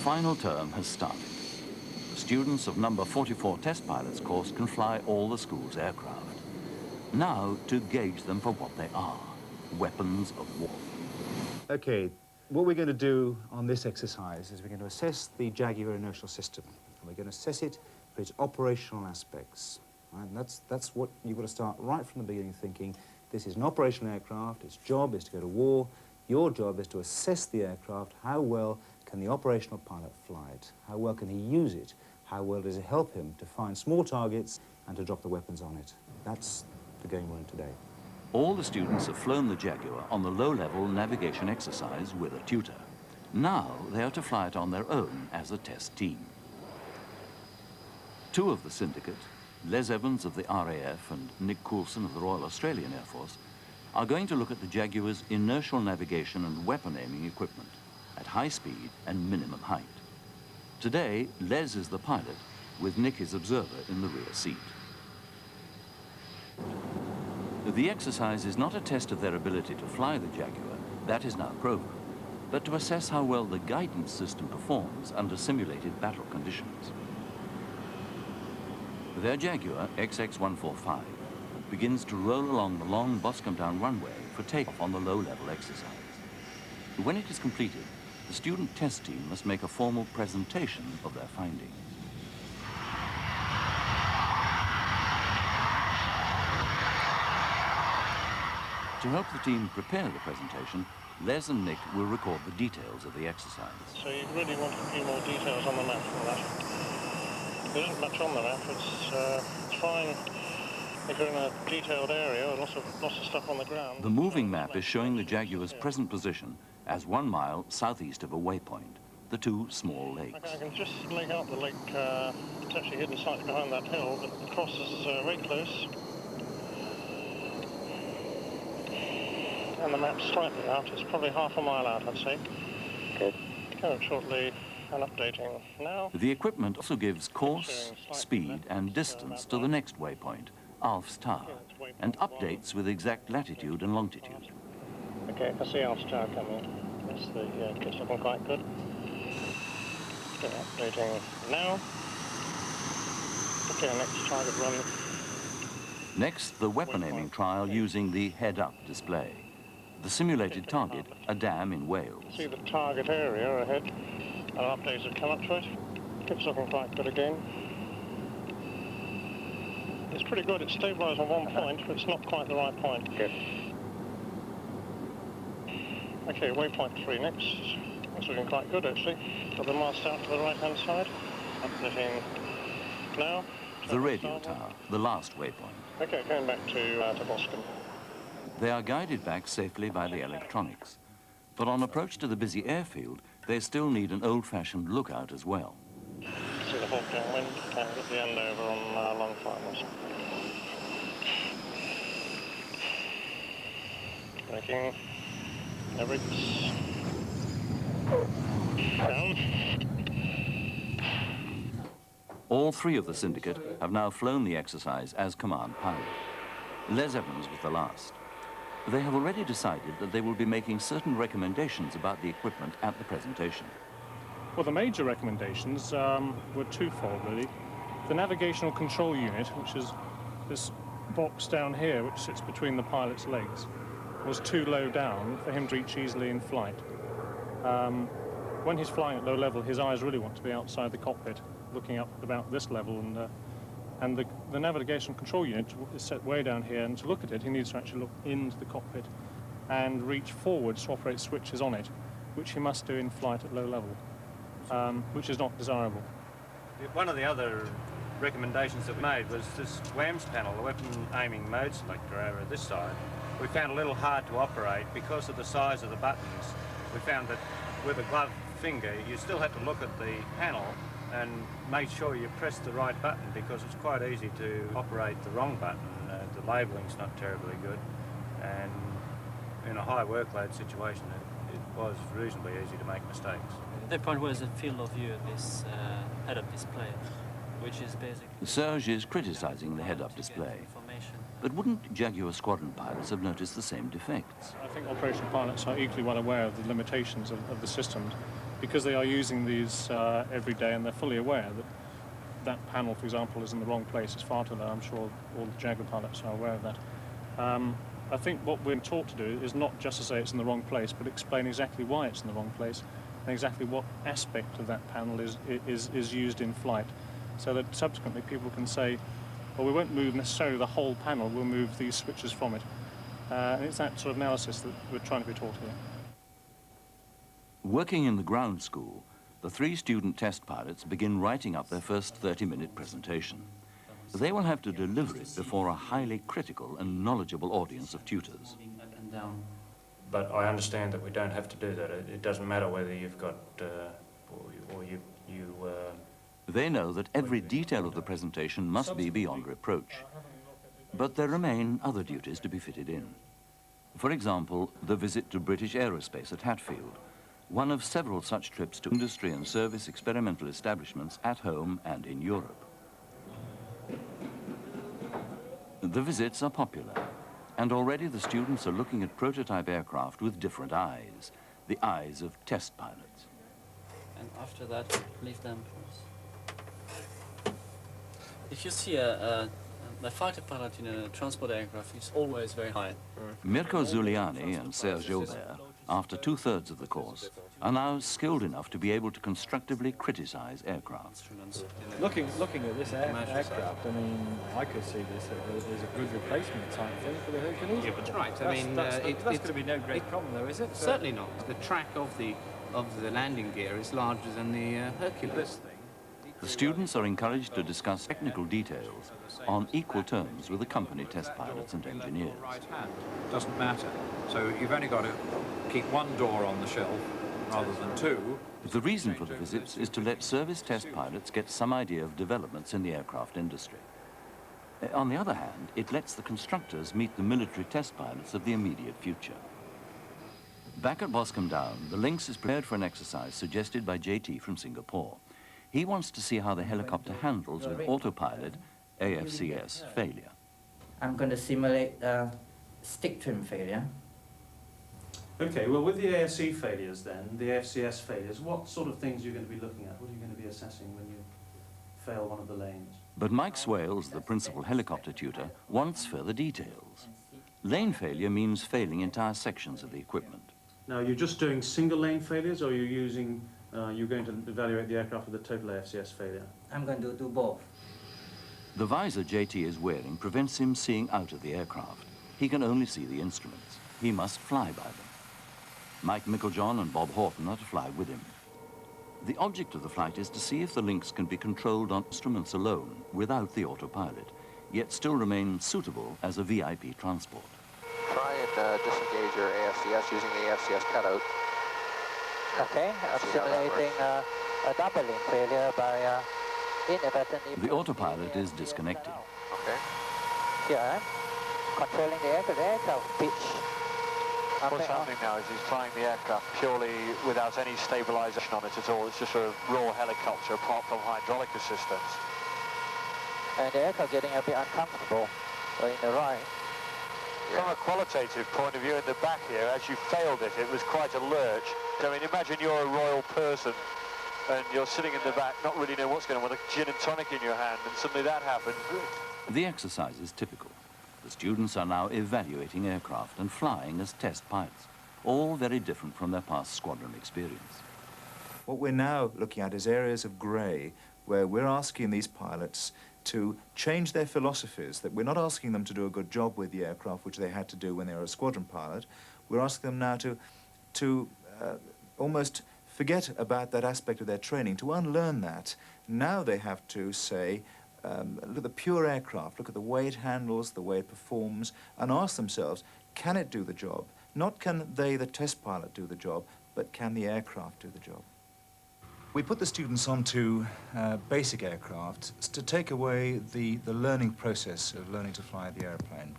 final term has started. The students of number 44 test pilots course can fly all the school's aircraft. Now to gauge them for what they are, weapons of war. Okay, what we're going to do on this exercise is we're going to assess the Jaguar inertial system. And we're going to assess it for its operational aspects. Right? And that's what you've got to start right from the beginning thinking. This is an operational aircraft, its job is to go to war. Your job is to assess the aircraft. How well can the operational pilot fly it? How well can he use it? How well does it help him to find small targets and to drop the weapons on it? That's the game we're in today. All the students have flown the Jaguar on the low-level navigation exercise with a tutor. Now they are to fly it on their own as a test team. Two of the syndicate, Les Evans of the RAF and Nick Coulson of the Royal Australian Air Force, are going to look at the Jaguar's inertial navigation and weapon aiming equipment at high speed and minimum height. Today, Les is the pilot, with Nick his observer in the rear seat. The exercise is not a test of their ability to fly the Jaguar, that is now proven, but to assess how well the guidance system performs under simulated battle conditions. Their Jaguar, XX-145, begins to roll along the long Boscombe Down runway for takeoff on the low-level exercise. When it is completed, the student test team must make a formal presentation of their findings. To help the team prepare the presentation, Les and Nick will record the details of the exercise. So you really want a few more details on the map for that. There isn't much on the map. It's fine if you're in a detailed area, lots of stuff on the ground. The moving map is showing the Jaguar's present position as 1 mile southeast of a waypoint, the two small lakes. Okay, I can just make out the lake. It's actually hidden slightly behind that hill, but the cross is very close. And the map's slightly out. It's probably half a mile out, I'd say. Good. Coming up shortly and updating now. The equipment also gives course, speed and distance to the next waypoint, Alf's Tower, and updates with exact latitude and longitude. Okay, I can see Alf's Tower coming. Yes, the kit's looking quite good. Okay, updating now. Okay, next target run. Next, the weapon aiming trial using the head-up display. The simulated target, a dam in Wales. See the target area ahead. And updates have come up to it. It's looking quite good again. It's pretty good. It's stabilised on one point, but it's not quite the right point. Good. Okay, waypoint 3 next. It's looking quite good, actually. Got the mast out to the right-hand side. Updating now. The radio tower, the last waypoint. Okay, going back to Boscombe. They are guided back safely by the electronics. But on approach to the busy airfield, they still need an old-fashioned lookout as well. See the hawk downwind, and get the end over on long finals. Braking. Everett's. Down. All three of the syndicate have now flown the exercise as command pilot. Les Evans was the last. They have already decided that they will be making certain recommendations about the equipment at the presentation. Well, the major recommendations were twofold, really. The navigational control unit, which is this box down here, which sits between the pilot's legs, was too low down for him to reach easily in flight. When he's flying at low level, his eyes really want to be outside the cockpit, looking up about this level, and the navigation control unit is set way down here, and to look at it, he needs to actually look into the cockpit and reach forwards to operate switches on it, which he must do in flight at low level, which is not desirable. One of the other recommendations that we made was this WAMS panel, the weapon aiming mode selector over this side. We found a little hard to operate because of the size of the buttons. We found that with a gloved finger, you still had to look at the panel and make sure you press the right button, because it's quite easy to operate the wrong button. The labelling's not terribly good, and in a high workload situation it was reasonably easy to make mistakes. The point was the field of view of this head-up display, which is basically... Serge is criticising the head-up display. But wouldn't Jaguar squadron pilots have noticed the same defects? I think operational pilots are equally well aware of the limitations of the system. because they are using these every day and they're fully aware that that panel, for example, is in the wrong place. It's far too low. I'm sure all the Jaguar pilots are aware of that. I think what we're taught to do is not just to say it's in the wrong place, but explain exactly why it's in the wrong place and exactly what aspect of that panel is used in flight, so that subsequently people can say, well, we won't move necessarily the whole panel, we'll move these switches from it. And it's that sort of analysis that we're trying to be taught here. Working in the ground school, the 3 student test pilots begin writing up their first 30-minute presentation. They will have to deliver it before a highly critical and knowledgeable audience of tutors. But I understand that we don't have to do that. It doesn't matter whether you've got, They know that every detail of the presentation must be beyond reproach. But there remain other duties to be fitted in. For example, the visit to British Aerospace at Hatfield, one of several such trips to industry and service experimental establishments at home and in Europe. The visits are popular, and already the students are looking at prototype aircraft with different eyes, the eyes of test pilots. And after that, leave them. If you see a fighter pilot in a transport aircraft, he's always very high. Mirko Zuliani and Serge Aubert, after 2/3 of the course, are now skilled enough to be able to constructively criticize aircraft. Looking at this aircraft, I mean, I could see this as a good replacement type thing for the Hercules. Yeah, but right. That's going to be no great problem, though, is it? Certainly not. The track of the landing gear is larger than the Hercules. The students are encouraged to discuss technical details on equal terms with the company test pilots and engineers. Right hand doesn't matter. So you've only got to keep one door on the shelf rather than 2. The reason for the visits is to let service test pilots get some idea of developments in the aircraft industry. On the other hand, it lets the constructors meet the military test pilots of the immediate future. Back at Boscombe Down, the Lynx is prepared for an exercise suggested by JT from Singapore. He wants to see how the helicopter handles with autopilot AFCS failure. I'm going to simulate stick trim failure. Okay, well, with the AFC failures then, the AFCS failures, what sort of things are you going to be looking at? What are you going to be assessing when you fail one of the lanes? But Mike Swales, the principal helicopter tutor, wants further details. Lane failure means failing entire sections of the equipment. Now, you're just doing single lane failures, or you're using, you're going to evaluate the aircraft with a total AFCS failure? I'm going to do both. The visor JT is wearing prevents him seeing out of the aircraft. He can only see the instruments. He must fly by them. Mike Micklejohn and Bob Horton are to fly with him. The object of the flight is to see if the Lynx can be controlled on instruments alone, without the autopilot, yet still remain suitable as a VIP transport. Try and disengage your AFCS using the AFCS cutout. Okay, I'm simulating a double link failure by inadvertently... The autopilot is disconnected. Okay. Here I am, controlling the aircraft pitch. What's happening now is he's flying the aircraft purely without any stabilization on it at all. It's just a raw helicopter apart from hydraulic assistance. And the aircraft getting a bit uncomfortable in the right. From a qualitative point of view in the back here, as you failed it, it was quite a lurch. I mean, imagine you're a royal person and you're sitting in the back, not really know what's going on, with a gin and tonic in your hand, and suddenly that happened. The exercise is typical. The students are now evaluating aircraft and flying as test pilots, all very different from their past squadron experience. What we're now looking at is areas of grey where we're asking these pilots to change their philosophies, that we're not asking them to do a good job with the aircraft, which they had to do when they were a squadron pilot. We're asking them now to almost forget about that aspect of their training, to unlearn that. Now they have to say, look at the pure aircraft, look at the way it handles, the way it performs, and ask themselves, can it do the job? Not can they, the test pilot, do the job, but can the aircraft do the job? We put the students onto basic aircraft to take away the learning process of learning to fly the airplane.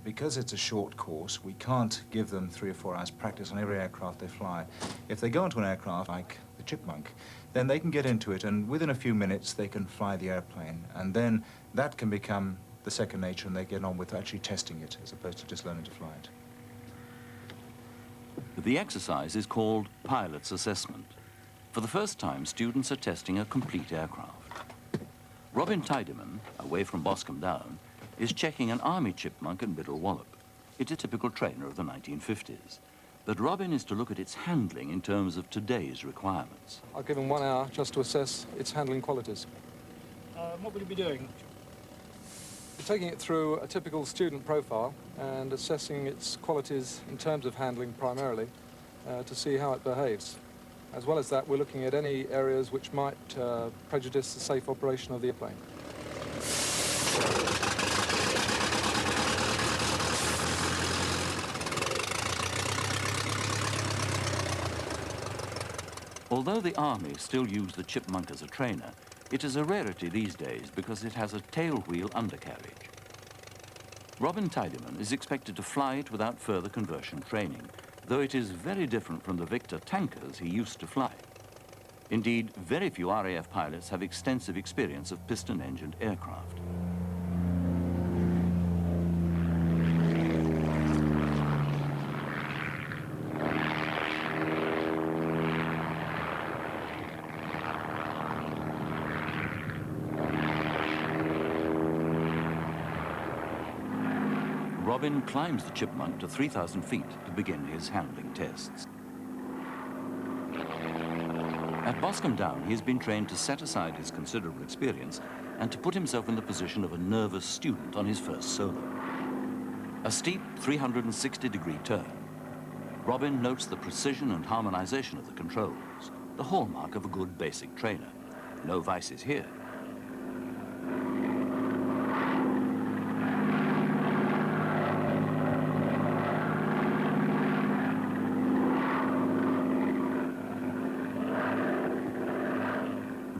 Because it's a short course, we can't give them 3 or 4 hours practice on every aircraft they fly. If they go onto an aircraft like the Chipmunk, then they can get into it, and within a few minutes they can fly the airplane, and then that can become the second nature, and they get on with actually testing it as opposed to just learning to fly it. The exercise is called pilot's assessment. For the first time, students are testing a complete aircraft. Robin Tiedemann, away from Boscombe Down, is checking an army chipmunk at Middle Wallop. It's a typical trainer of the 1950s. But Robin is to look at its handling in terms of today's requirements. I'll give him 1 hour just to assess its handling qualities. What will you be doing? Taking it through a typical student profile and assessing its qualities in terms of handling primarily to see how it behaves. As well as that, we're looking at any areas which might prejudice the safe operation of the airplane. Although the Army still use the chipmunk as a trainer, it is a rarity these days because it has a tail-wheel undercarriage. Robin Tiedemann is expected to fly it without further conversion training, though it is very different from the Victor tankers he used to fly. Indeed, very few RAF pilots have extensive experience of piston-engined aircraft. Robin climbs the chipmunk to 3,000 feet to begin his handling tests. At Boscombe Down, he has been trained to set aside his considerable experience and to put himself in the position of a nervous student on his first solo. A steep 360-degree turn. Robin notes the precision and harmonization of the controls, the hallmark of a good basic trainer. No vices here.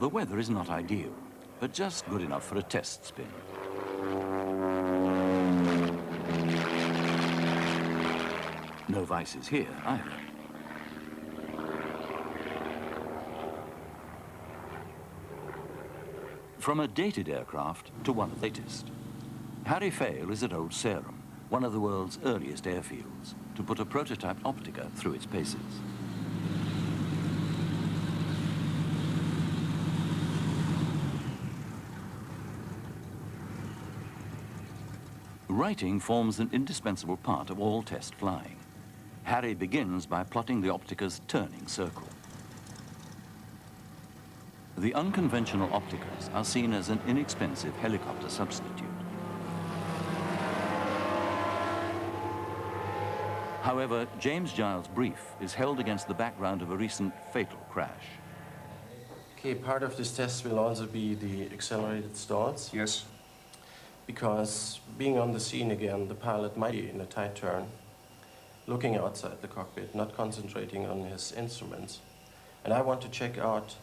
The weather is not ideal, but just good enough for a test spin. No vices here either. From a dated aircraft to one of the latest. Harry Fail is at Old Sarum, one of the world's earliest airfields, to put a prototype Optica through its paces. Writing forms an indispensable part of all test flying. Harry begins by plotting the Optica's turning circle. The unconventional Opticas are seen as an inexpensive helicopter substitute. However, James Giles' brief is held against the background of a recent fatal crash. Okay, part of this test will also be the accelerated stalls. Yes. Because being on the scene again, the pilot might be in a tight turn, looking outside the cockpit, not concentrating on his instruments. And I want to check out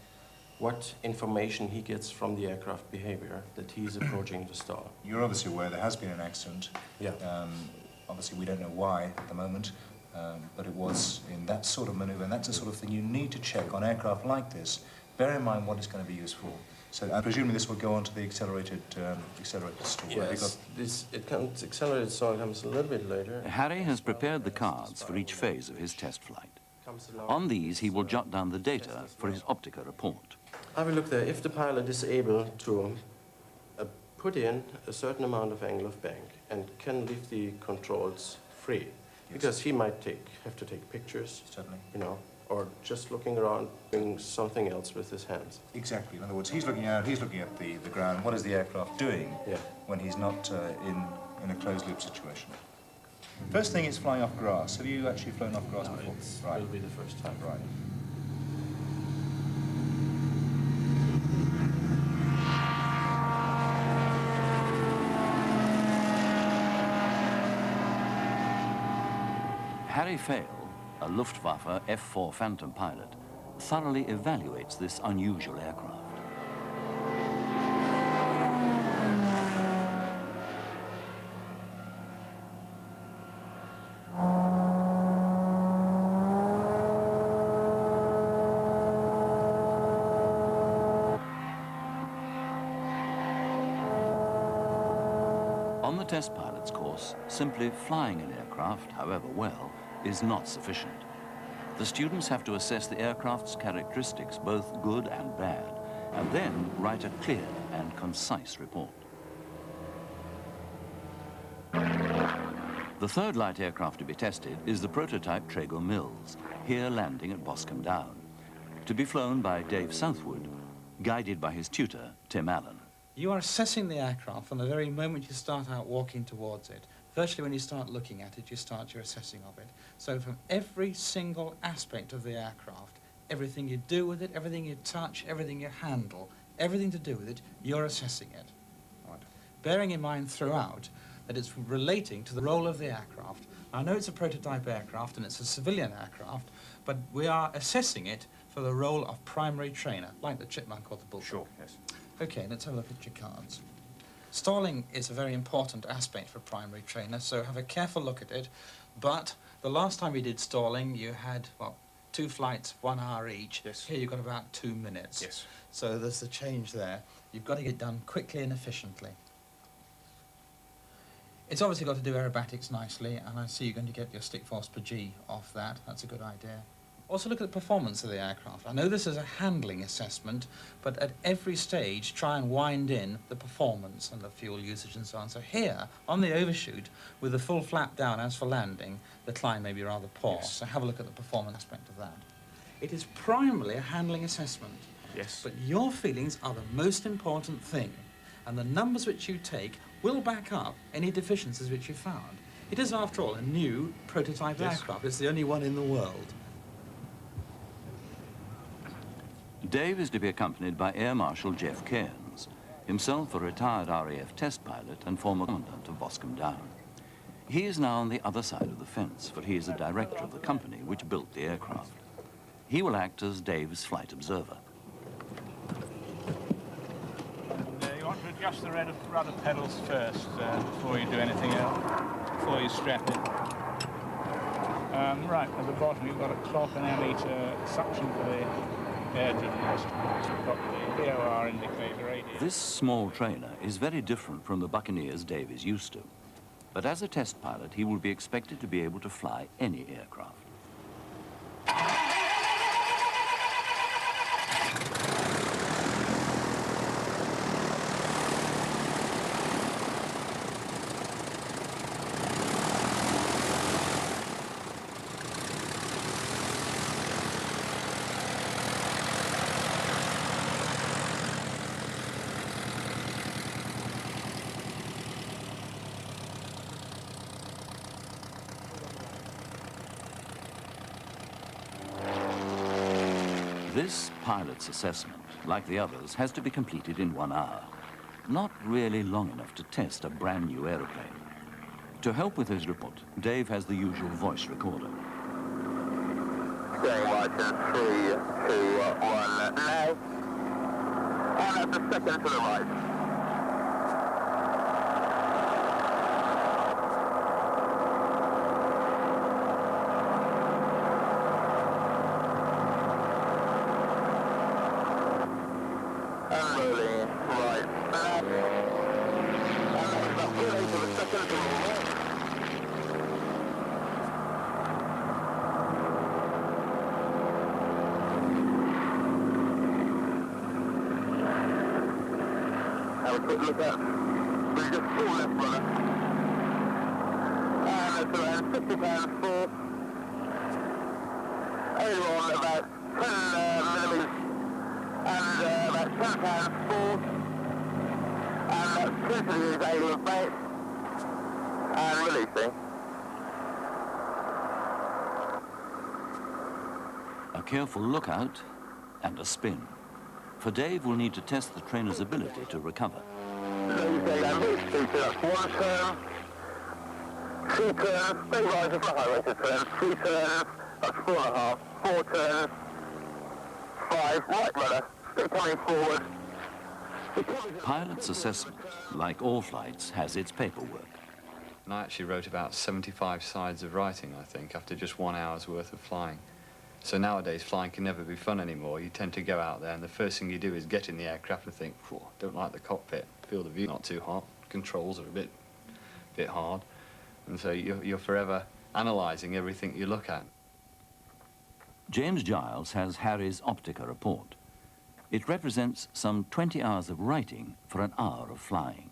what information he gets from the aircraft behavior that he's approaching the stall. You're obviously aware there has been an accident. Yeah. Obviously, we don't know why at the moment, but it was in that sort of maneuver, and that's the sort of thing you need to check on aircraft like this. Bear in mind what it's going to be used for. So I presume this will go on to the accelerated stall. Yes, accelerated stall comes a little bit later. Harry has prepared the cards for each phase of his test flight. On these, he will jot down the data for his Optica report. I will look there. If the pilot is able to put in a certain amount of angle of bank and can leave the controls free, because he might have to take pictures, certainly, you know, or just looking around doing something else with his hands. Exactly. In other words, he's looking at the ground. What is the aircraft doing when he's not in a closed loop situation? First thing is flying off grass. Have you actually flown off grass before? Right. It'll be the first time. Right. Harry Fail, a Luftwaffe F-4 Phantom pilot, thoroughly evaluates this unusual aircraft. On the test pilot's course, simply flying an aircraft, however well, is not sufficient. The students have to assess the aircraft's characteristics, both good and bad, and then write a clear and concise report. The third light aircraft to be tested is the prototype Trago Mills, here landing at Boscombe Down, to be flown by Dave Southwood, guided by his tutor, Tim Allen. You are assessing the aircraft from the very moment you start out walking towards it. Virtually when you start looking at it, you start your assessing of it. So from every single aspect of the aircraft, everything you do with it, everything you touch, everything you handle, everything to do with it, you're assessing it. Right. Bearing in mind throughout that it's relating to the role of the aircraft. I know it's a prototype aircraft and it's a civilian aircraft, but we are assessing it for the role of primary trainer, like the chipmunk or the bulldog. Sure, yes. Okay, let's have a look at your cards. Stalling is a very important aspect for primary trainer, so have a careful look at it. But the last time you did stalling, you had, well, 2 flights, 1 hour each. Yes. Here you've got about 2 minutes. Yes. So there's the change there. You've got to get done quickly and efficiently. It's obviously got to do aerobatics nicely, and I see you're going to get your stick force per G off that. That's a good idea. Also look at the performance of the aircraft. I know this is a handling assessment, but at every stage try and wind in the performance and the fuel usage and so on. So here, on the overshoot, with the full flap down as for landing, the climb may be rather poor. Yes. So have a look at the performance aspect of that. It is primarily a handling assessment. Yes. But your feelings are the most important thing, and the numbers which you take will back up any deficiencies which you found. It is, after all, a new prototype aircraft. It's the only one in the world. Dave is to be accompanied by Air Marshal Jeff Cairns, himself a retired RAF test pilot and former commandant of Boscombe Down. He is now on the other side of the fence, for he is the director of the company which built the aircraft. He will act as Dave's flight observer. You want to adjust the rudder pedals first before you do anything else, before you strap it. Right, at the bottom you've got a clock and ammeter suction for the air journalist. You've got the VOR indicator radius. This small trainer is very different from the buccaneers Dave is used to. But as a test pilot, he will be expected to be able to fly any aircraft. This pilot's assessment, like the others, has to be completed in 1 hour. Not really long enough to test a brand new aeroplane. To help with his report, Dave has the usual voice recorder. Going license 3, 2, 1, now. And that's a second to the right. Look at, we just full left runner. And that's around 50 pounds force. Aileron about 10 millimeters. And about 10 pounds force. And that's 2 degrees aileron base. And releasing. A careful lookout and a spin. For Dave will need to test the trainer's ability to recover. That's 1 turn, 2 turns, stay rising for high rate of turns, 3 turns, that's 4.5, 4 turns, 5, right rudder, stick coming forward. Pilot's assessment, like all flights, has its paperwork. And I actually wrote about 75 sides of writing, I think, after just 1 hour's worth of flying. So nowadays, flying can never be fun anymore. You tend to go out there, and the first thing you do is get in the aircraft and think, don't like the cockpit, feel the view not too hot, controls are a bit hard. And so you're forever analysing everything you look at. James Giles has Harry's Optica report. It represents some 20 hours of writing for an hour of flying.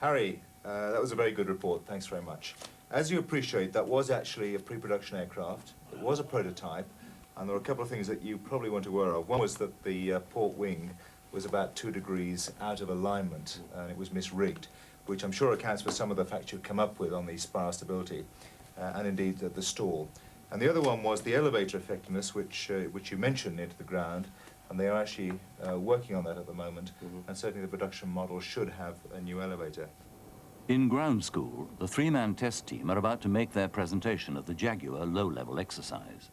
Harry, that was a very good report. Thanks very much. As you appreciate, that was actually a pre-production aircraft. It was a prototype, and there were a couple of things that you probably weren't aware of. One was that the port wing was about 2 degrees out of alignment, and it was misrigged, which I'm sure accounts for some of the facts you've come up with on the spiral stability, and indeed the stall. And the other one was the elevator effectiveness, which you mentioned into the ground, and they are actually working on that at the moment, and certainly the production model should have a new elevator. In ground school, the 3-man test team are about to make their presentation of the Jaguar low-level exercise.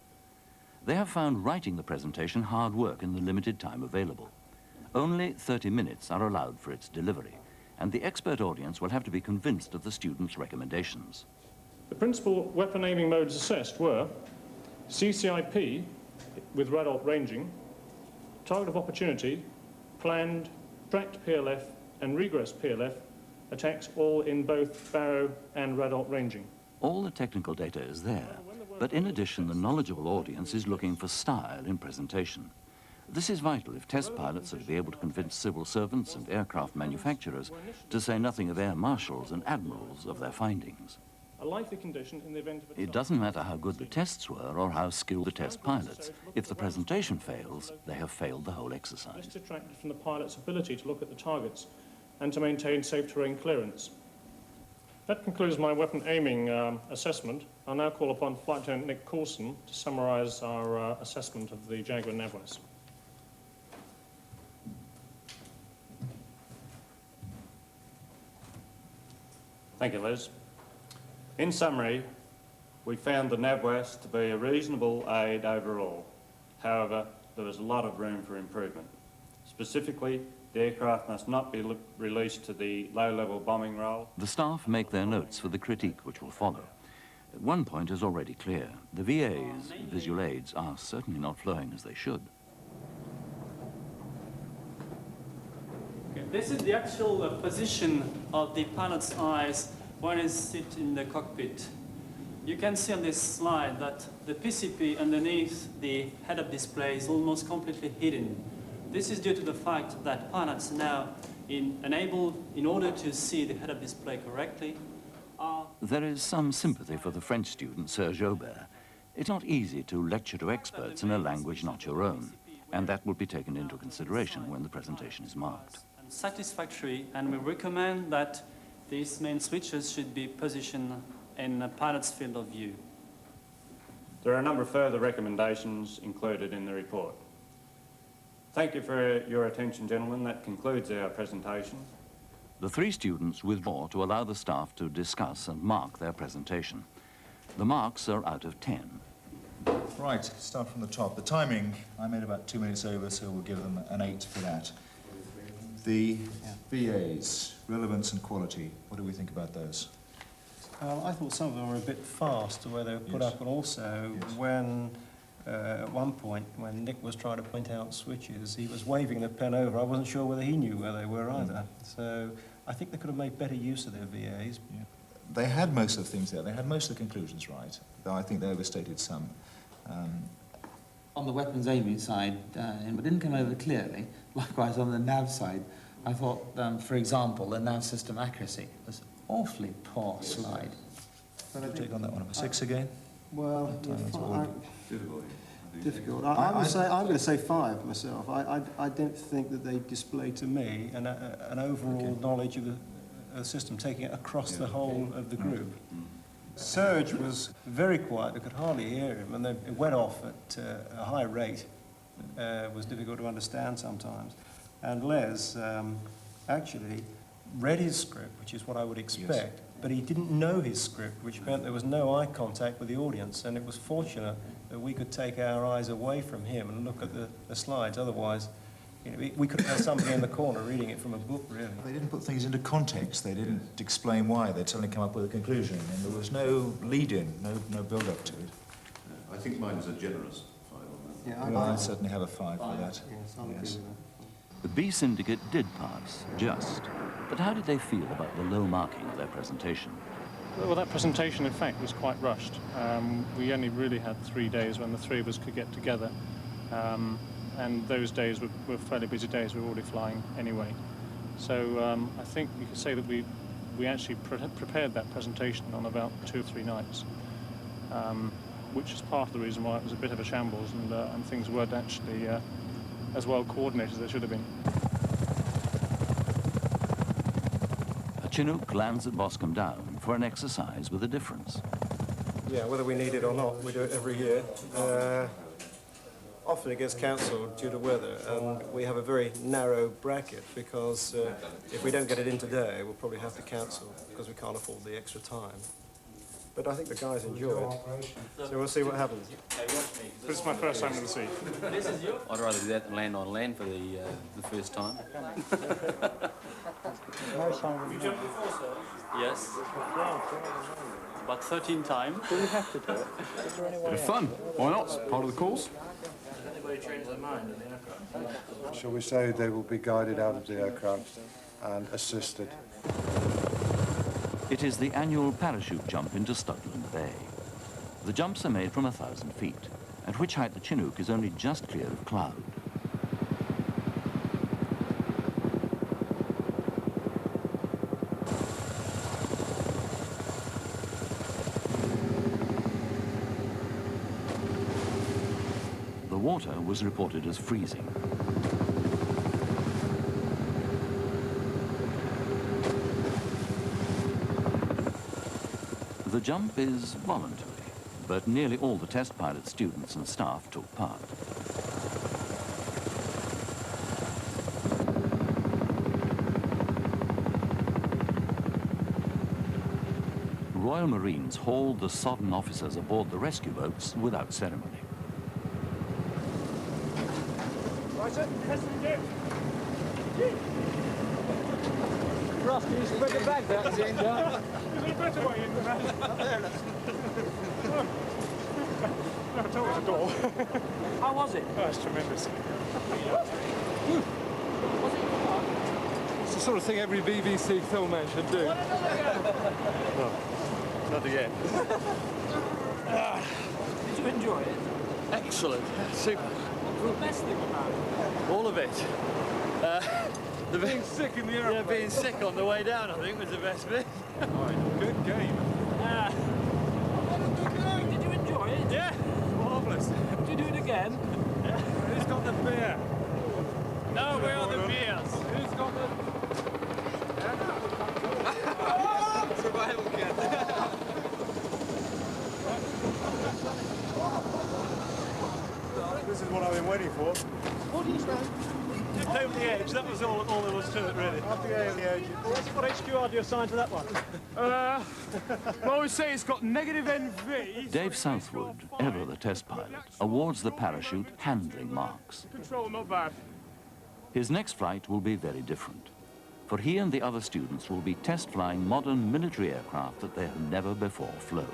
They have found writing the presentation hard work in the limited time available. Only 30 minutes are allowed for its delivery, and the expert audience will have to be convinced of the students' recommendations. The principal weapon aiming modes assessed were CCIP with radalt ranging, target of opportunity, planned, tracked PLF and regress PLF attacks, all in both barrow and radalt ranging. All the technical data is there, but in addition the knowledgeable audience is looking for style in presentation. This is vital if test pilots are to be able to convince civil servants and aircraft manufacturers, to say nothing of air marshals and admirals, of their findings. A likely condition in the event of It doesn't matter how good the tests were or how skilled the test pilots. If the presentation fails, they have failed the whole exercise. detracted from the pilot's ability to look at the targets and to maintain safe terrain clearance. That concludes my weapon aiming assessment. I'll now call upon Flight Lieutenant Nick Coulson to summarise our assessment of the Jaguar Nebulous. Thank you, Les. In summary, we found the NavWest to be a reasonable aid overall. However, there was a lot of room for improvement. Specifically, the aircraft must not be released to the low-level bombing role. The staff make their notes for the critique which will follow. One point is already clear. The VA's, visual aids, are certainly not flowing as they should. Okay, this is the actual position of the pilot's eyes when he sits in the cockpit. You can see on this slide that the PCP underneath the head-up display is almost completely hidden. This is due to the fact that pilots now enabled, in order to see the head-up display correctly, are... There is some sympathy for the French student, Sir Jobert. It's not easy to lecture to experts in a language not your own, and that will be taken into consideration when the presentation is marked. Satisfactory, and we recommend that these main switches should be positioned in a pilot's field of view. There are a number of further recommendations included in the report. Thank you for your attention, gentlemen. That concludes our presentation. The 3 students withdraw to allow the staff to discuss and mark their presentation. The marks are out of 10. Right, start from the top. The timing, I made about 2 minutes over, so we'll give them an 8 for that. The VAs, relevance and quality, what do we think about those? I thought some of them were a bit fast the way they were put up, and also when at one point when Nick was trying to point out switches, he was waving the pen over. I wasn't sure whether he knew where they were either. So I think they could have made better use of their VAs. Yeah. They had most of the things there. They had most of the conclusions right, though I think they overstated some. On the weapons aiming side, it didn't come over clearly. Likewise, on the nav side, I thought, for example, the nav system accuracy was awfully poor slide. Can I take on that one? 6 again? Well, difficult. I'm going to say 5 myself. I don't think that they display to me an overall knowledge of the system, taking it across the whole of the group. Serge was very quiet. I could hardly hear him, and it went off at a high rate. Was difficult to understand sometimes. And Les actually read his script, which is what I would expect, but he didn't know his script, which meant there was no eye contact with the audience, and it was fortunate that we could take our eyes away from him and look at the slides. Otherwise, you know, we could have had somebody in the corner reading it from a book, really. They didn't put things into context. They didn't explain why. They'd suddenly come up with a conclusion, and there was no lead-in, no build-up to it. I think mine is a generous 5 on that. Yeah, I certainly have a 5 for that. Yes, I'll agree with that. The B syndicate did pass, just. But how did they feel about the low marking of their presentation? Well, that presentation, in fact, was quite rushed. We only really had 3 days when the three of us could get together. And those days were fairly busy days. We were already flying anyway. So I think you could say that we actually prepared that presentation on about 2 or 3 nights, which is part of the reason why it was a bit of a shambles and things weren't actually as well coordinated as they should have been. A Chinook lands at Boscombe Down for an exercise with a difference. Yeah, whether we need it or not, we do it every year. Often it gets cancelled due to weather, and we have a very narrow bracket because if we don't get it in today, we'll probably have to cancel because we can't afford the extra time. But I think the guys enjoy it, so we'll see what happens. This is my first time in the sea. I'd rather do that than land on land for the first time. You jumped before, sir? Yes. About 13 times. Do we have to do it? Is there any way? Bit of fun. Why not? It's part of the course. Has anybody changed their mind in the aircraft? Shall we say they will be guided out of the aircraft and assisted? It is the annual parachute jump into Studland Bay. The jumps are made from 1,000 feet, at which height the Chinook is only just clear of cloud. The water was reported as freezing. The jump is voluntary, but nearly all the test pilot students and staff took part. Royal Marines hauled the sodden officers aboard the rescue boats without ceremony. Right, sir. Ross, can you spread your bag out, Jane? Is there a better way in than that? No, it's always a door. How was it? Oh, it's tremendous. It's the sort of thing every BBC filmman should do. No, not again. Did you enjoy it? Excellent. Super. What was the best thing about it? All of it. Being sick in the airplane. Yeah, being sick on the way down, I think, was the best bit. Good game. Did you enjoy it? Yeah, marvellous. Would you do it again? Who's got the beer? No, where are the beers? Who's got the... Survival kit. This is what I've been waiting for. What do you say? Just over the edge, that was all there was to it, really. Up the edge. What HQR do you assign to that one? Well, I would say it's got negative NV. Dave Southwood, ever the test pilot, awards the parachute handling marks. Control, not bad. His next flight will be very different, for he and the other students will be test flying modern military aircraft that they have never before flown.